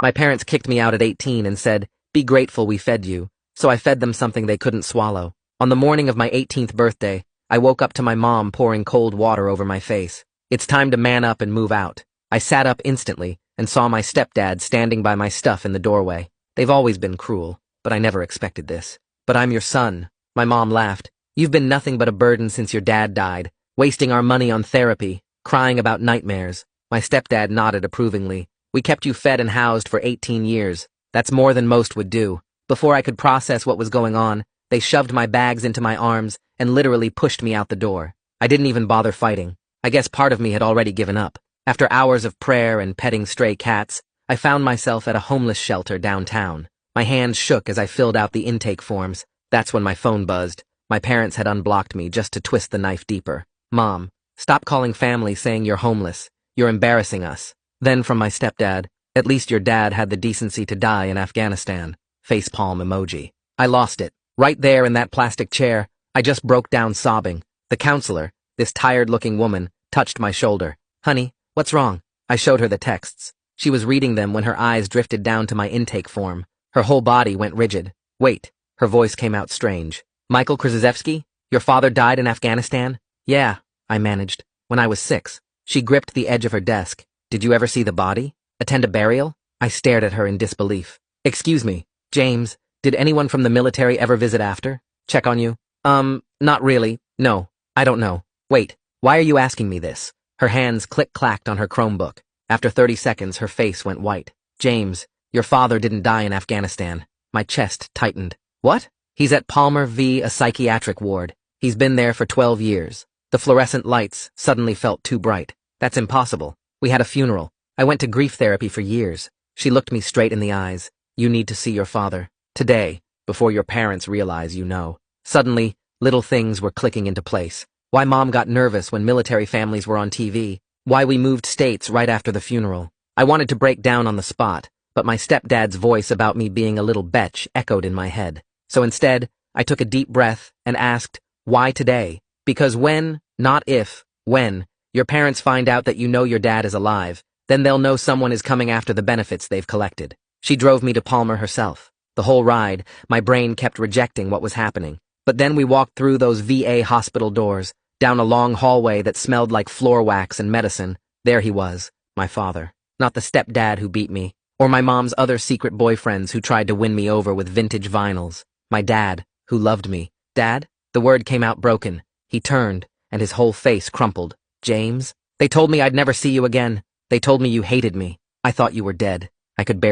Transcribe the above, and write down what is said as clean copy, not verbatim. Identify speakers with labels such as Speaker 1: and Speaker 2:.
Speaker 1: My parents kicked me out at 18 and said, "Be grateful we fed you." So I fed them something they couldn't swallow. On the morning of my 18th birthday, I woke up to my mom pouring cold water over my face. It's time to man up and move out. I sat up instantly and saw my stepdad standing by my stuff in the doorway. They've always been cruel, but I never expected this. "But I'm your son." My mom laughed. "You've been nothing but a burden since your dad died, wasting our money on therapy, crying about nightmares." My stepdad nodded approvingly. "We kept you fed and housed for 18 years. That's more than most would do." Before I could process what was going on, they shoved my bags into my arms and literally pushed me out the door. I didn't even bother fighting. I guess part of me had already given up. After hours of prayer and petting stray cats, I found myself at a homeless shelter downtown. My hands shook as I filled out the intake forms. That's when my phone buzzed. My parents had unblocked me just to twist the knife deeper. "Mom, stop calling family saying you're homeless. You're embarrassing us." Then from my stepdad, "At least your dad had the decency to die in Afghanistan." Facepalm emoji. I lost it. Right there in that plastic chair, I just broke down sobbing. The counselor, this tired-looking woman, touched my shoulder. "Honey, what's wrong?" I showed her the texts. She was reading them when her eyes drifted down to my intake form. Her whole body went rigid. "Wait," her voice came out strange. "Michael Krzyzewski? Your father died in Afghanistan?" "Yeah," I managed. "When I was 6. She gripped the edge of her desk. "Did you ever see the body? Attend a burial?" I stared at her in disbelief. "Excuse me, James, did anyone from the military ever visit after? Check on you?" Not really. No, I don't know. Wait, why are you asking me this?" Her hands click-clacked on her Chromebook. After 30 seconds, her face went white. "James, your father didn't die in Afghanistan." My chest tightened. "What?" "He's at Palmer V, a psychiatric ward. He's been there for 12 years. The fluorescent lights suddenly felt too bright. That's impossible. We had a funeral. I went to grief therapy for years." She looked me straight in the eyes. "You need to see your father. Today, before your parents realize you know." Suddenly, little things were clicking into place. Why Mom got nervous when military families were on TV. Why we moved states right after the funeral. I wanted to break down on the spot, but my stepdad's voice about me being a little betch echoed in my head. So instead, I took a deep breath and asked, "Why today?" "Because when, not if, when, your parents find out that you know your dad is alive, then they'll know someone is coming after the benefits they've collected." She drove me to Palmer herself. The whole ride, my brain kept rejecting what was happening. But then we walked through those VA hospital doors, down a long hallway that smelled like floor wax and medicine. There he was, my father. Not the stepdad who beat me, or my mom's other secret boyfriends who tried to win me over with vintage vinyls. My dad, who loved me. "Dad?" The word came out broken. He turned, and his whole face crumpled. "James? They told me I'd never see you again. They told me you hated me. I thought you were dead." I could barely